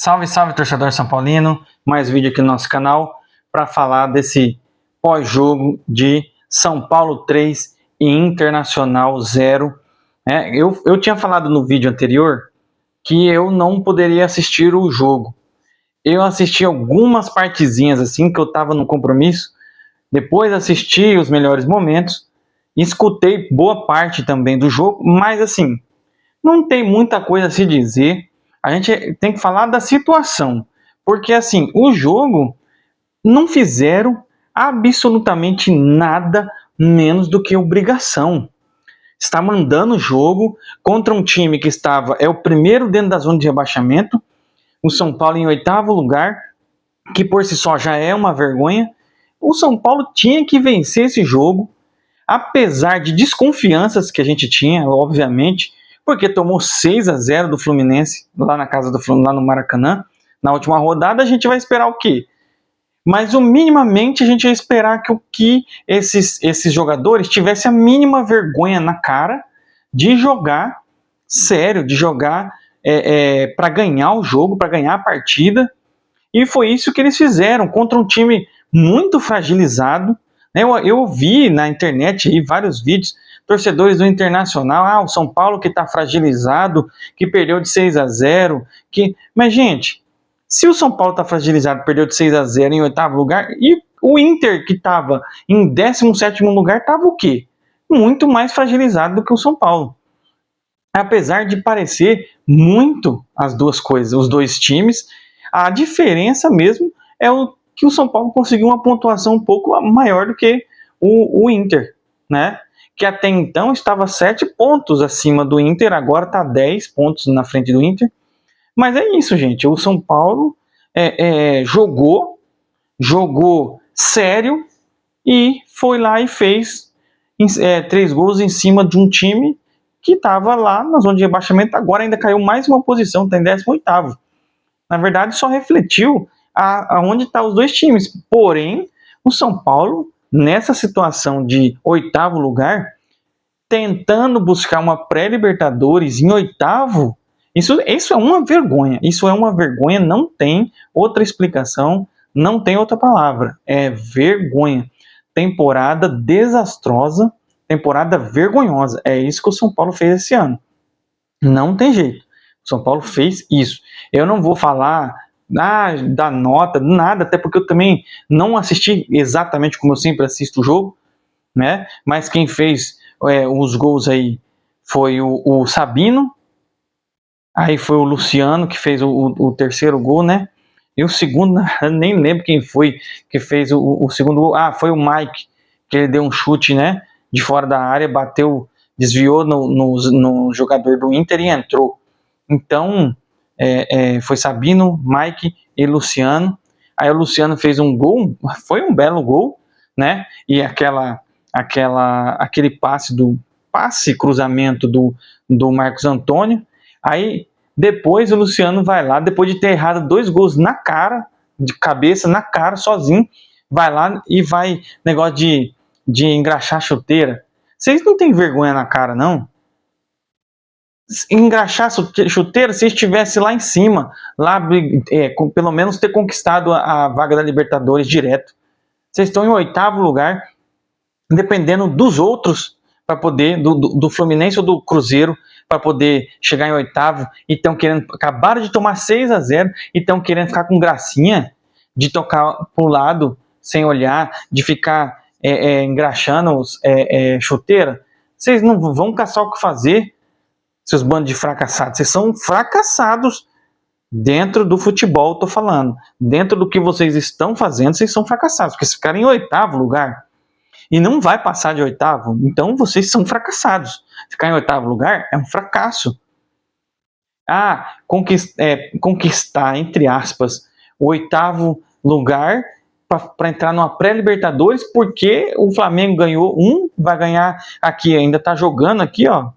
Salve, salve, torcedor São Paulino! Mais vídeo aqui no nosso canal para falar desse pós-jogo de São Paulo 3 e Internacional 0. Eu tinha falado no vídeo anterior que eu não poderia assistir o jogo. Eu assisti algumas partezinhas assim, que eu estava no compromisso. Depois assisti os melhores momentos. Escutei boa parte também do jogo, mas assim, não tem muita coisa a se dizer. A gente tem que falar da situação, porque assim, o jogo não fizeram absolutamente nada menos do que obrigação. Está mandando o jogo contra um time que é o primeiro dentro da zona de rebaixamento, o São Paulo em 8º lugar, que por si só já é uma vergonha. O São Paulo tinha que vencer esse jogo, apesar de desconfianças que a gente tinha, obviamente, porque tomou 6-0 do Fluminense lá na casa do Fluminense, lá no Maracanã. Na última rodada a gente vai esperar o quê? Mas minimamente a gente ia esperar que esses jogadores tivessem a mínima vergonha na cara de jogar sério, de jogar para ganhar o jogo, para ganhar a partida. E foi isso que eles fizeram contra um time muito fragilizado. Eu vi na internet aí vários vídeos, torcedores do Internacional, o São Paulo que está fragilizado, que perdeu de 6-0. Mas, gente, se o São Paulo está fragilizado, perdeu de 6-0 em 8º lugar, e o Inter, que estava em 17º lugar, estava o quê? Muito mais fragilizado do que o São Paulo. Apesar de parecer muito as duas coisas, os dois times, a diferença mesmo é que o São Paulo conseguiu uma pontuação um pouco maior do que o Inter, né? Que até então estava 7 pontos acima do Inter, agora está 10 pontos na frente do Inter. Mas é isso, gente. O São Paulo jogou sério e foi lá e fez 3 gols em cima de um time que estava lá na zona de rebaixamento. Agora ainda caiu mais uma posição, está em 18º. Na verdade, só refletiu aonde estão os dois times. Porém, o São Paulo, nessa situação de 8º lugar, tentando buscar uma pré-Libertadores em 8º, isso é uma vergonha. Isso é uma vergonha, não tem outra explicação, não tem outra palavra. É vergonha. Temporada desastrosa, temporada vergonhosa. É isso que o São Paulo fez esse ano. Não tem jeito. O São Paulo fez isso. Eu não vou falar da nota, nada, até porque eu também não assisti exatamente como eu sempre assisto o jogo, né? Mas quem fez os gols aí foi o Sabino, aí foi o Luciano que fez o terceiro gol, né? E o segundo, nem lembro quem foi que fez o segundo gol. Foi o Mike, que ele deu um chute, né? De fora da área, bateu, desviou no jogador do Inter e entrou. Então, foi Sabino, Mike e Luciano. Aí o Luciano fez um gol, foi um belo gol, né? E aquele cruzamento do Marcos Antônio. Aí depois o Luciano vai lá, depois de ter errado 2 gols na cara, de cabeça, na cara, sozinho, vai lá e vai, negócio de engraxar a chuteira. Vocês não têm vergonha na cara, não? Engraxar a chuteira se estivesse lá em cima, lá pelo menos ter conquistado a vaga da Libertadores direto. Vocês estão em 8º lugar, dependendo dos outros para poder, do Fluminense ou do Cruzeiro, para poder chegar em 8º, e estão querendo, acabaram de tomar 6-0 e estão querendo ficar com gracinha de tocar pro lado sem olhar, de ficar engraxando chuteira. Vocês não vão caçar o que fazer, seus bandos de fracassados. Vocês são fracassados dentro do futebol, tô falando. Dentro do que vocês estão fazendo, vocês são fracassados, porque se ficarem em 8º lugar e não vai passar de 8º, então vocês são fracassados. Ficar em 8º lugar é um fracasso. Conquistar, entre aspas, o 8º lugar para entrar numa pré-Libertadores, porque o Flamengo ganhou vai ganhar aqui, ainda tá jogando aqui, ó.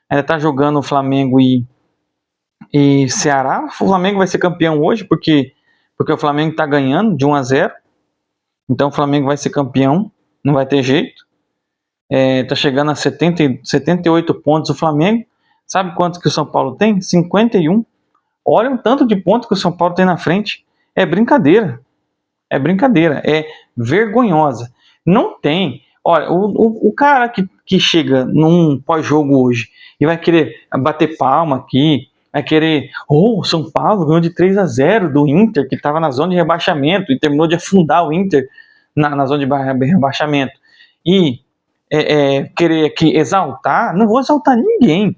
Ainda tá jogando o Flamengo e Ceará. O Flamengo vai ser campeão hoje, porque o Flamengo tá ganhando de 1-0. Então o Flamengo vai ser campeão, não vai ter jeito. Tá chegando a 78 pontos o Flamengo. Sabe quantos que o São Paulo tem? 51. Olha o tanto de pontos que o São Paulo tem na frente. É brincadeira. É brincadeira. É vergonhosa. Não tem. Olha, o cara que chega num pós-jogo hoje e vai querer bater palma aqui, vai querer. Oh, o São Paulo ganhou de 3-0 do Inter, que estava na zona de rebaixamento e terminou de afundar o Inter na zona de rebaixamento. E querer aqui exaltar, não vou exaltar ninguém.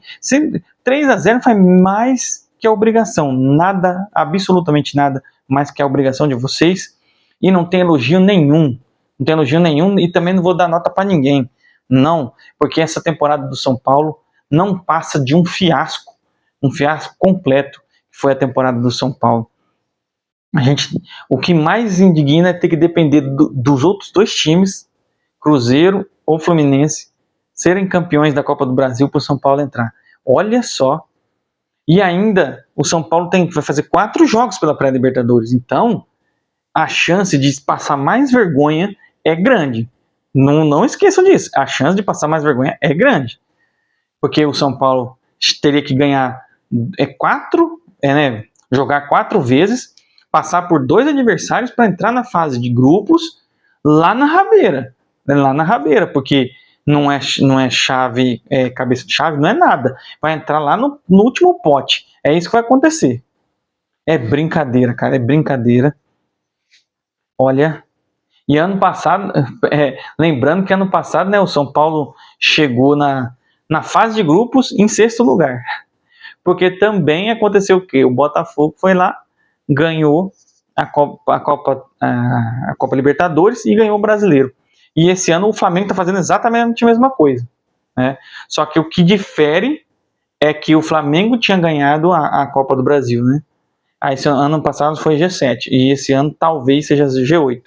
3-0 faz mais que a obrigação, nada, absolutamente nada mais que a obrigação de vocês, e não tem elogio nenhum, não tem elogio nenhum, e também não vou dar nota para ninguém, não, porque essa temporada do São Paulo não passa de um fiasco completo, que foi a temporada do São Paulo. O que mais indigna é ter que depender dos outros dois times, Cruzeiro ou Fluminense, serem campeões da Copa do Brasil para o São Paulo entrar. Olha só. E ainda o São Paulo vai fazer 4 jogos pela pré-Libertadores. Então, a chance de passar mais vergonha é grande. Não esqueçam disso. A chance de passar mais vergonha é grande. Porque o São Paulo teria que ganhar jogar 4 vezes, passar por 2 adversários para entrar na fase de grupos lá na rabeira. Lá na rabeira, porque não é chave, cabeça de chave, não é nada. Vai entrar lá no último pote. É isso que vai acontecer. É brincadeira, cara, é brincadeira. Olha, e ano passado, lembrando que ano passado, né, o São Paulo chegou na fase de grupos em 6º lugar. Porque também aconteceu o quê? O Botafogo foi lá, ganhou a Copa Libertadores e ganhou o Brasileiro. E esse ano o Flamengo está fazendo exatamente a mesma coisa. Né? Só que o que difere é que o Flamengo tinha ganhado a Copa do Brasil. Né? Esse ano passado foi G7 e esse ano talvez seja G8.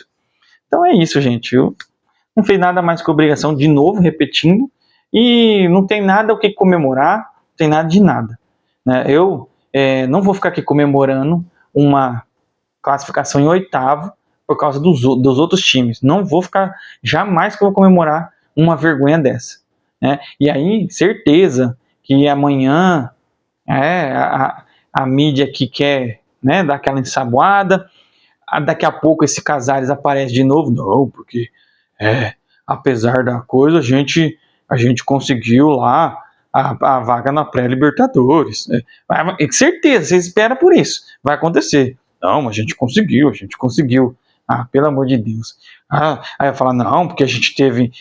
Então é isso, gente. Eu não fiz nada mais que obrigação, de novo, repetindo. E não tem nada o que comemorar, não tem nada de nada. Né? Eu não vou ficar aqui comemorando uma classificação em 8º por causa dos outros times. Não vou ficar, jamais que eu vou comemorar uma vergonha dessa. Né? E aí, certeza que amanhã a mídia que quer, né, dar aquela ensaboada, daqui a pouco esse Casares aparece de novo. Não, porque apesar da coisa, a gente conseguiu lá a vaga na pré-Libertadores. Certeza, você espera por isso. Vai acontecer. Não, a gente conseguiu. Ah, pelo amor de Deus. Aí eu falo, não, porque a gente teve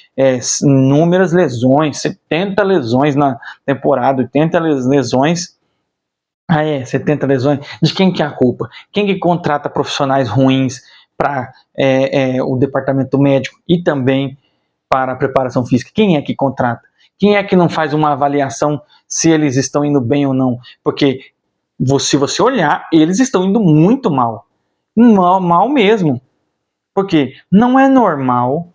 inúmeras lesões, 70 lesões na temporada, 80 lesões. 70 lesões. De quem que é a culpa? Quem que contrata profissionais ruins para o departamento médico e também para a preparação física? Quem é que contrata? Quem é que não faz uma avaliação se eles estão indo bem ou não? Porque se você olhar, eles estão indo muito mal. Mal mesmo. Porque não é normal,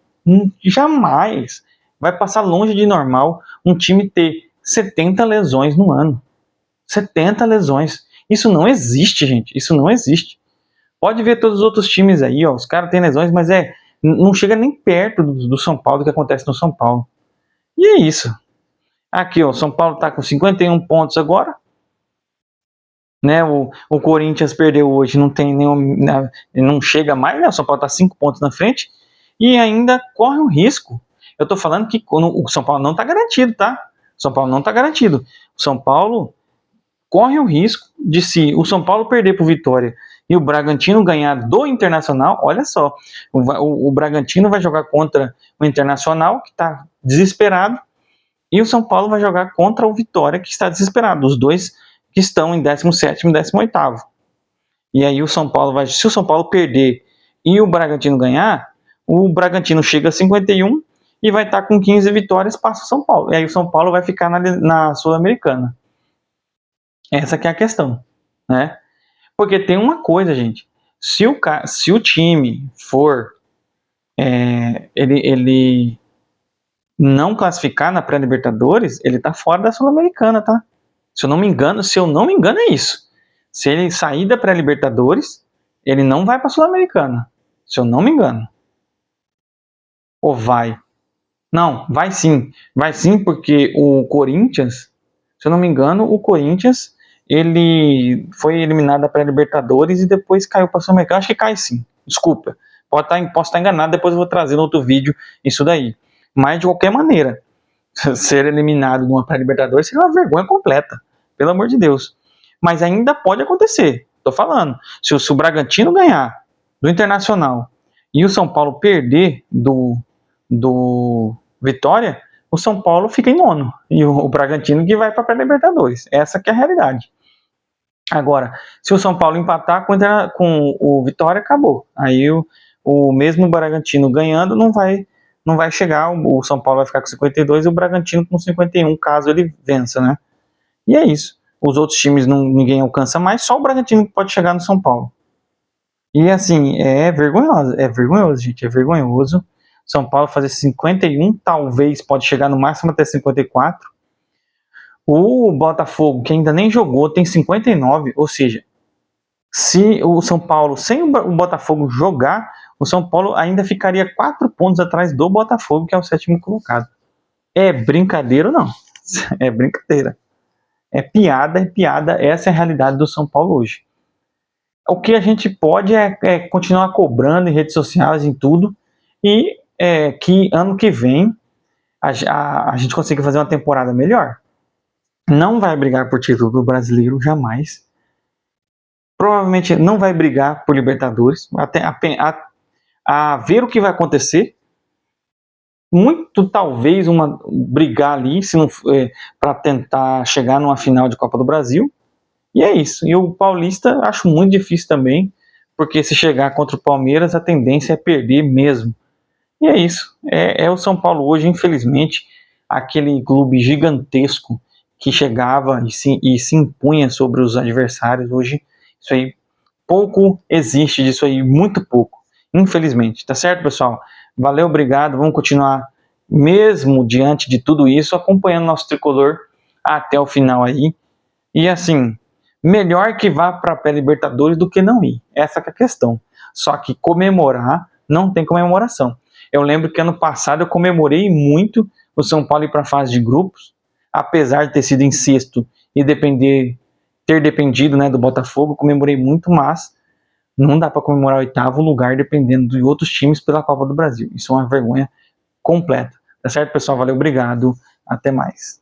jamais vai passar longe de normal um time ter 70 lesões no ano. 70 lesões. Isso não existe, gente. Isso não existe. Pode ver todos os outros times aí, ó. Os caras têm lesões, mas não chega nem perto do São Paulo, do que acontece no São Paulo. E é isso. Aqui, ó, o São Paulo tá com 51 pontos agora. Né, o Corinthians perdeu hoje, não tem nenhum, não chega mais, né? O São Paulo tá 5 pontos na frente e ainda corre um risco. Eu tô falando que o São Paulo não tá garantido, tá? O São Paulo não tá garantido. O São Paulo corre o risco de, se o São Paulo perder para o Vitória e o Bragantino ganhar do Internacional, olha só, o Bragantino vai jogar contra o Internacional, que está desesperado, e o São Paulo vai jogar contra o Vitória, que está desesperado, os dois que estão em 17º e 18º. E aí se o São Paulo perder e o Bragantino ganhar, o Bragantino chega a 51 e vai estar com 15 vitórias, passa o São Paulo. E aí o São Paulo vai ficar na Sul-Americana. Essa que é a questão, né? Porque tem uma coisa, gente. Se o time for ele não classificar na pré-Libertadores, ele tá fora da Sul-Americana, tá? Se eu não me engano é isso. Se ele sair da pré-Libertadores, ele não vai para a Sul-Americana. Se eu não me engano. Ou vai? Não, vai sim. Vai sim, porque o Corinthians, se eu não me engano, o Corinthians ele foi eliminado da pré-Libertadores e depois caiu para a Sul-Americana. Acho que cai sim, desculpa. Posso estar enganado, depois eu vou trazer no outro vídeo isso daí. Mas de qualquer maneira, ser eliminado de uma pré-Libertadores seria uma vergonha completa, pelo amor de Deus. Mas ainda pode acontecer, tô falando. Se o Bragantino ganhar do Internacional e o São Paulo perder do Vitória, o São Paulo fica em nono e o Bragantino que vai para a pré-Libertadores. Essa que é a realidade. Agora, se o São Paulo empatar com o Vitória, acabou. Aí o mesmo Bragantino ganhando não vai chegar, o São Paulo vai ficar com 52 e o Bragantino com 51, caso ele vença, né? E é isso. Os outros times ninguém alcança mais, só o Bragantino que pode chegar no São Paulo. E assim, é vergonhoso, gente, é vergonhoso. São Paulo fazer 51, talvez pode chegar no máximo até 54. O Botafogo, que ainda nem jogou, tem 59, ou seja, se o São Paulo, sem o Botafogo jogar, o São Paulo ainda ficaria 4 pontos atrás do Botafogo, que é o 7º colocado. É brincadeira ou não? É brincadeira. É piada, essa é a realidade do São Paulo hoje. O que a gente pode é continuar cobrando em redes sociais, em tudo, e que ano que vem a gente consiga fazer uma temporada melhor. Não vai brigar por título do brasileiro, jamais. Provavelmente não vai brigar por Libertadores, até a ver o que vai acontecer. Muito talvez brigar ali, se não para tentar chegar numa final de Copa do Brasil. E é isso. E o Paulista acho muito difícil também, porque se chegar contra o Palmeiras, a tendência é perder mesmo. E é isso. É o São Paulo hoje, infelizmente, aquele clube gigantesco que chegava e se impunha sobre os adversários. Hoje, isso aí pouco existe disso aí, muito pouco, infelizmente. Tá certo, pessoal? Valeu, obrigado. Vamos continuar, mesmo diante de tudo isso, acompanhando nosso tricolor até o final aí. E assim, melhor que vá para a pré-Libertadores do que não ir. Essa que é a questão. Só que comemorar, não tem comemoração. Eu lembro que ano passado eu comemorei muito o São Paulo ir para a fase de grupos, apesar de ter sido em sexto e ter dependido, né, do Botafogo, comemorei muito, mas não dá para comemorar o 8º lugar dependendo de outros times pela Copa do Brasil. Isso é uma vergonha completa. Tá certo, pessoal? Valeu, obrigado. Até mais.